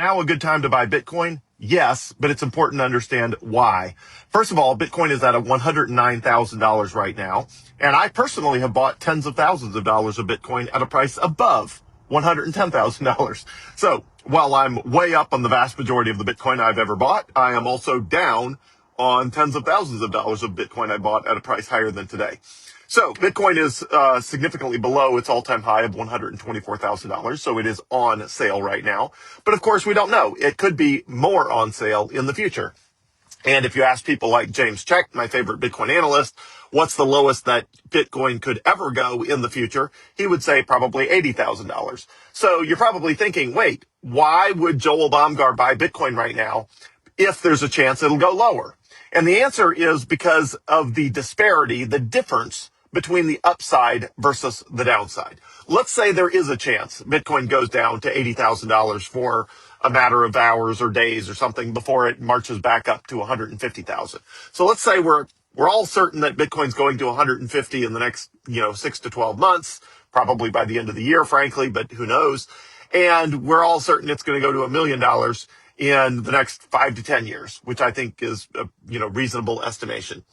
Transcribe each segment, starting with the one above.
Now a good time to buy Bitcoin? Yes, but it's important to understand why. First of all, Bitcoin is at a $109,000 right now. And I personally have bought tens of thousands of dollars of Bitcoin at a price above $110,000. So while I'm way up on the vast majority of the Bitcoin I've ever bought, I am also down on tens of thousands of dollars of Bitcoin I bought at a price higher than today. So Bitcoin is significantly below its all-time high of $124,000. So it is on sale right now. But of course, we don't know. It could be more on sale in the future. And if you ask people like James Check, my favorite Bitcoin analyst, what's the lowest that Bitcoin could ever go in the future, he would say probably $80,000. So you're probably thinking, wait, why would Joel Baumgar buy Bitcoin right now if there's a chance it'll go lower? And the answer is because of the disparity, the difference between the upside versus the downside. Let's say there is a chance Bitcoin goes down to $80,000 for a matter of hours or days or something before it marches back up to 150,000. So let's say we're all certain that Bitcoin's going to 150 in the next, 6 to 12 months, probably by the end of the year, frankly, but who knows? And we're all certain it's going to go to $1 million in the next 5 to 10 years, which I think is a, reasonable estimation.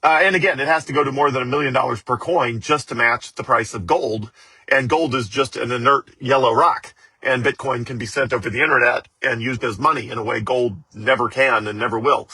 And again, it has to go to more than $1 million per coin just to match the price of gold. And gold is just an inert yellow rock. And Bitcoin can be sent over the internet and used as money in a way gold never can and never will.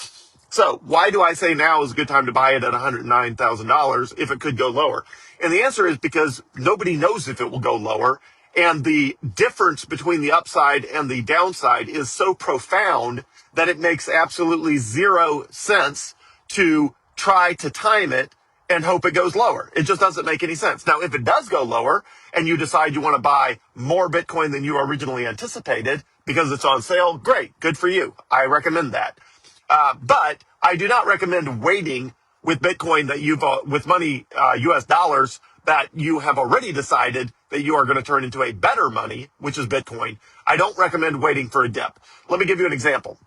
So why do I say now is a good time to buy it at $109,000 if it could go lower? And the answer is because nobody knows if it will go lower. And the difference between the upside and the downside is so profound that it makes absolutely zero sense to try to time it and hope it goes lower. It just doesn't make any sense. Now, if it does go lower and you decide you want to buy more Bitcoin than you originally anticipated because it's on sale, great, good for you. I recommend that. But I do not recommend waiting with Bitcoin that with money, US dollars, that you have already decided that you are going to turn into a better money, which is Bitcoin. I don't recommend waiting for a dip. Let me give you an example.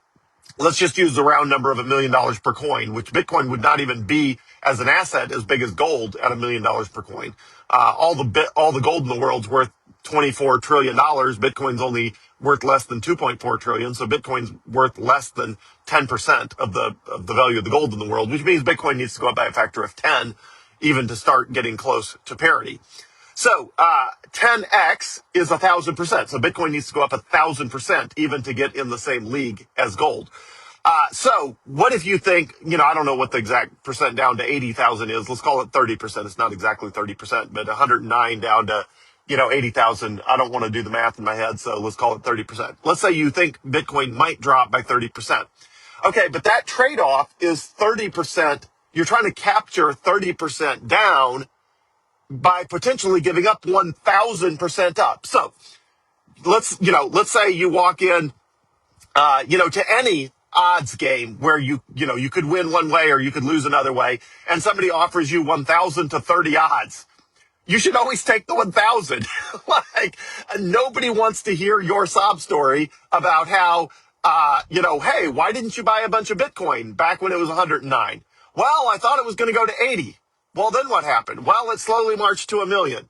Let's just use the round number of $1 million per coin, which Bitcoin would not even be as an asset as big as gold at $1 million per coin. All the gold in the world's worth $24 trillion. Bitcoin's only worth less than 2.4 trillion. So Bitcoin's worth less than 10% of the value of the gold in the world, which means Bitcoin needs to go up by a factor of 10 even to start getting close to parity. So 10x is 1,000%. So Bitcoin needs to go up 1,000% even to get in the same league as gold. So what if you think, I don't know what the exact percent down to 80,000 is. Let's call it 30%. It's not exactly 30%, but 109 down to, 80,000. I don't want to do the math in my head, so let's call it 30%. Let's say you think Bitcoin might drop by 30%. Okay, but that trade-off is 30%. You're trying to capture 30% down by potentially giving up 1,000% up. So let's say you walk in, to any odds game where you could win one way or you could lose another way, and somebody offers you 1,000 to 30 odds. You should always take the 1,000. Nobody wants to hear your sob story about how, hey, why didn't you buy a bunch of Bitcoin back when it was 109? Well, I thought it was going to go to 80. Well, then what happened? Well, it slowly marched to 1 million.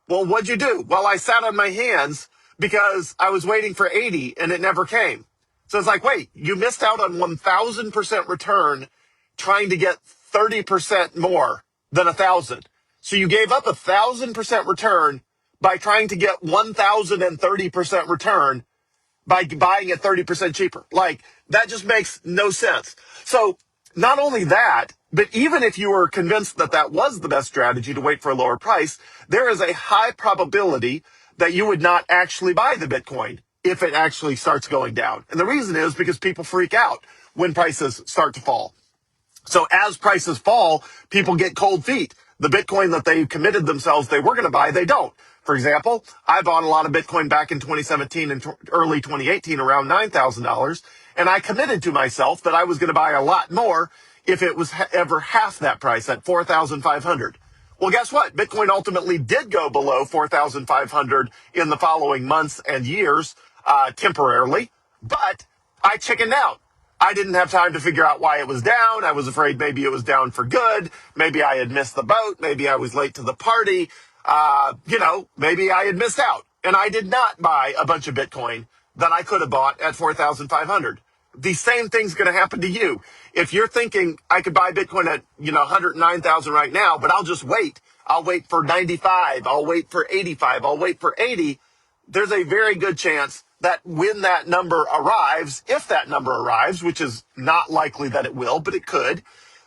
Well, what'd you do? Well, I sat on my hands because I was waiting for 80 and it never came. So it's like, wait, you missed out on 1,000% return trying to get 30% more than 1,000. So you gave up 1,000% return by trying to get 1,030% return by buying it 30% cheaper. That just makes no sense. So not only that, but even if you were convinced that that was the best strategy to wait for a lower price, there is a high probability that you would not actually buy the Bitcoin if it actually starts going down. And the reason is because people freak out when prices start to fall. So as prices fall, people get cold feet. The Bitcoin that they committed themselves they were going to buy, they don't. For example, I bought a lot of Bitcoin back in 2017 and early 2018 around $9,000. And I committed to myself that I was going to buy a lot more if it was ever half that price at 4,500. Well, guess what? Bitcoin ultimately did go below 4,500 in the following months and years, temporarily, but I chickened out. I didn't have time to figure out why it was down. I was afraid maybe it was down for good. Maybe I had missed the boat. Maybe I was late to the party. Maybe I had missed out. And I did not buy a bunch of Bitcoin that I could have bought at 4,500. The same thing's going to happen to you. If you're thinking I could buy Bitcoin at, 109,000 right now, but I'll just wait. I'll wait for 95. I'll wait for 85. I'll wait for 80. There's a very good chance that when that number arrives, if that number arrives, which is not likely that it will, but it could,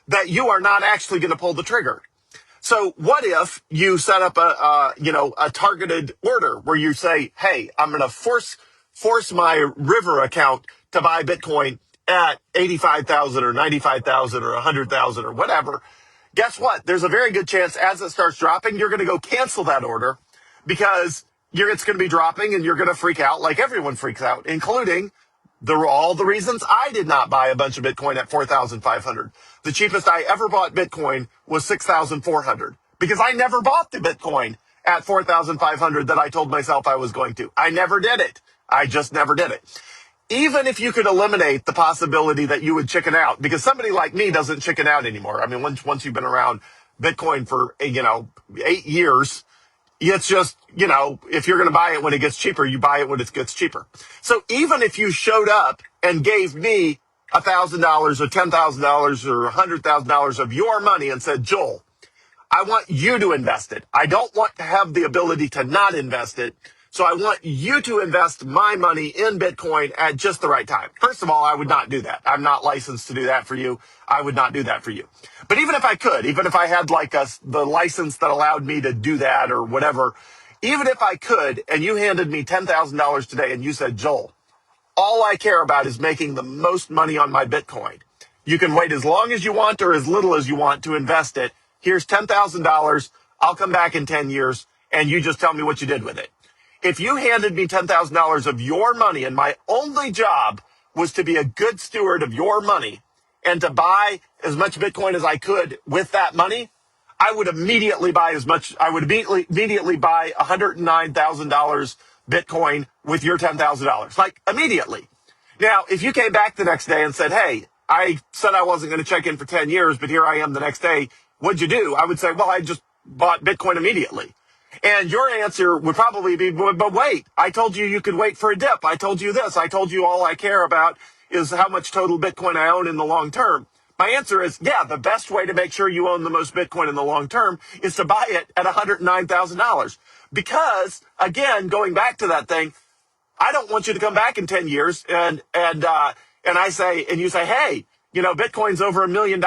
that you are not actually going to pull the trigger. So what if you set up a targeted order where you say, hey, I'm going to force my River account to buy Bitcoin at 85,000 or 95,000 or 100,000 or whatever. Guess what? There's a very good chance as it starts dropping, you're going to go cancel that order because it's going to be dropping and you're going to freak out like everyone freaks out, including all the reasons I did not buy a bunch of Bitcoin at 4,500. The cheapest I ever bought Bitcoin was 6,400 because I never bought the Bitcoin at 4,500 that I told myself I was going to. I never did it. I just never did it. Even if you could eliminate the possibility that you would chicken out, because somebody like me doesn't chicken out anymore. I mean, once you've been around Bitcoin for, 8 years, it's just, if you're going to buy it when it gets cheaper, you buy it when it gets cheaper. So even if you showed up and gave me $1,000 or $10,000 or $100,000 of your money and said, Joel, I want you to invest it. I don't want to have the ability to not invest it. So I want you to invest my money in Bitcoin at just the right time. First of all, I would not do that. I'm not licensed to do that for you. I would not do that for you. But even if I could, even if I had the license that allowed me to do that or whatever, even if I could, and you handed me $10,000 today and you said, Joel, all I care about is making the most money on my Bitcoin. You can wait as long as you want or as little as you want to invest it. Here's $10,000. I'll come back in 10 years and you just tell me what you did with it. If you handed me $10,000 of your money and my only job was to be a good steward of your money and to buy as much Bitcoin as I could with that money, I would immediately buy immediately buy $109,000 Bitcoin with your $10,000, like immediately. Now, if you came back the next day and said, hey, I said I wasn't going to check in for 10 years, but here I am the next day, what'd you do? I would say, well, I just bought Bitcoin immediately. And your answer would probably be, but wait, I told you could wait for a dip. I told you this. I told you all I care about is how much total Bitcoin I own in the long term. My answer is, yeah, the best way to make sure you own the most Bitcoin in the long term is to buy it at $109,000. Because, again, going back to that thing, I don't want you to come back in 10 years and you say, hey, Bitcoin's over $1 million.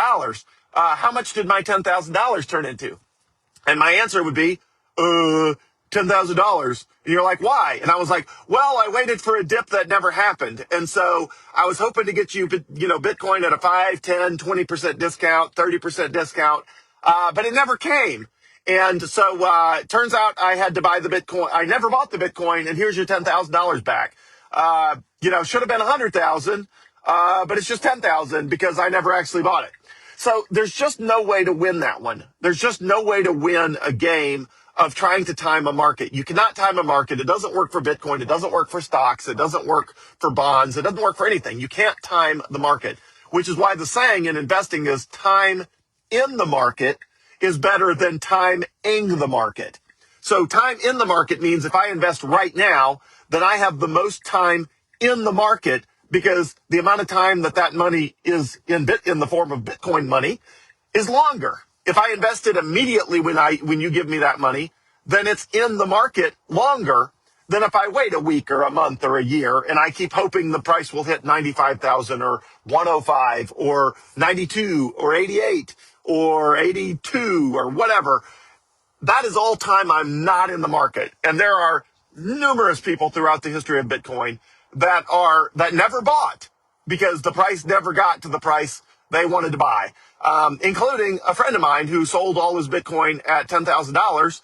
How much did my $10,000 turn into? And my answer would be, $10,000. And you're like, why? And I was like, well, I waited for a dip that never happened. And so I was hoping to get you, Bitcoin at a 5, 10, 20% discount, 30% discount. But it never came. And so, it turns out I had to buy the Bitcoin. I never bought the Bitcoin and here's your $10,000 back. Should have been 100,000. But it's just 10,000 because I never actually bought it. So there's just no way to win that one. There's just no way to win a game of trying to time a market. You cannot time a market. It doesn't work for Bitcoin. It doesn't work for stocks. It doesn't work for bonds. It doesn't work for anything. You can't time the market, which is why the saying in investing is time in the market is better than timing the market. So time in the market means if I invest right now, then I have the most time in the market because the amount of time that money is in the form of Bitcoin money is longer. If I invest it immediately when you give me that money, then it's in the market longer than if I wait a week or a month or a year and I keep hoping the price will hit 95,000 or 105 or 92 or 88 or 82 or whatever. That is all time I'm not in the market. And there are numerous people throughout the history of Bitcoin that never bought because the price never got to the price they wanted to buy, including a friend of mine who sold all his Bitcoin at $10,000.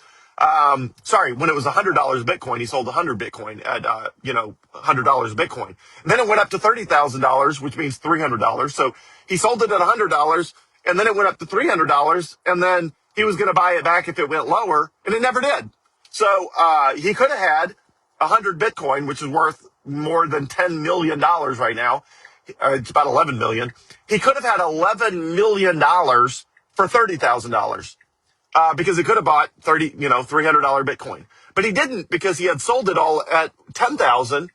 When it was $100 Bitcoin, he sold 100 Bitcoin at, $100 Bitcoin. And then it went up to $30,000, which means $300. So he sold it at $100 and then it went up to $300 and then he was going to buy it back if it went lower and it never did. So, he could have had 100 Bitcoin, which is worth more than $10 million right now. It's about 11 million. He could have had $11 million for $30,000. Because he could have bought $300 Bitcoin, but he didn't because he had sold it all at 10,000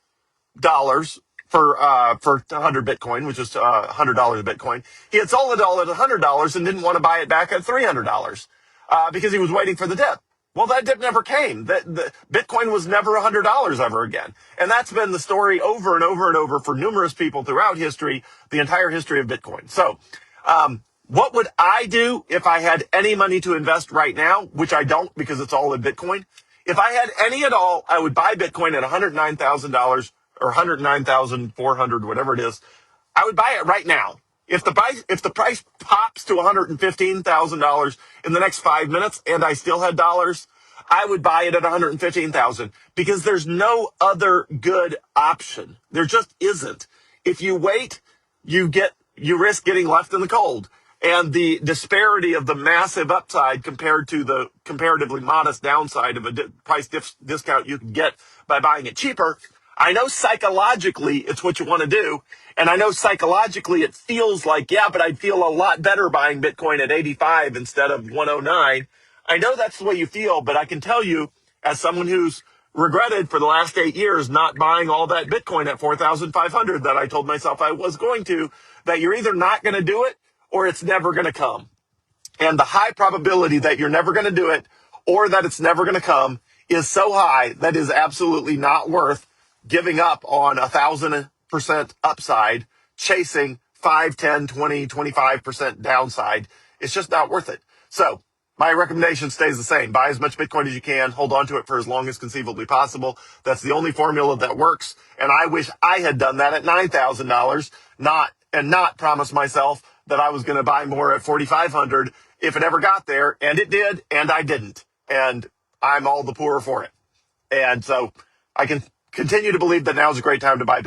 for 100 Bitcoin, which is $100 a Bitcoin. He had sold it all at $100 and didn't want to buy it back at $300 because he was waiting for the dip. Well, that dip never came. The Bitcoin was never $100 ever again. And that's been the story over and over and over for numerous people throughout history, the entire history of Bitcoin. So, what would I do if I had any money to invest right now, which I don't because it's all in Bitcoin? If I had any at all, I would buy Bitcoin at $109,000 or 109,400, whatever it is. I would buy it right now. If the price pops to $115,000 in the next 5 minutes and I still had dollars, I would buy it at $115,000 because there's no other good option. There just isn't. If you wait, you risk getting left in the cold. And the disparity of the massive upside compared to the comparatively modest downside of a price discount you can get by buying it cheaper. I know psychologically it's what you want to do. And I know psychologically it feels like, yeah, but I'd feel a lot better buying Bitcoin at 85 instead of 109. I know that's the way you feel, but I can tell you as someone who's regretted for the last 8 years not buying all that Bitcoin at 4,500 that I told myself I was going to, that you're either not going to do it or it's never going to come. And the high probability that you're never going to do it or that it's never going to come is so high that is absolutely not worth giving up on 1,000% upside, chasing 5, 10, 20, 25% downside. It's just not worth it. So my recommendation stays the same. Buy as much Bitcoin as you can. Hold on to it for as long as conceivably possible. That's the only formula that works. And I wish I had done that at $9,000, not promise myself that I was going to buy more at 4,500 if it ever got there. And it did, and I didn't. And I'm all the poorer for it. And so I can continue to believe that now is a great time to buy Bitcoin.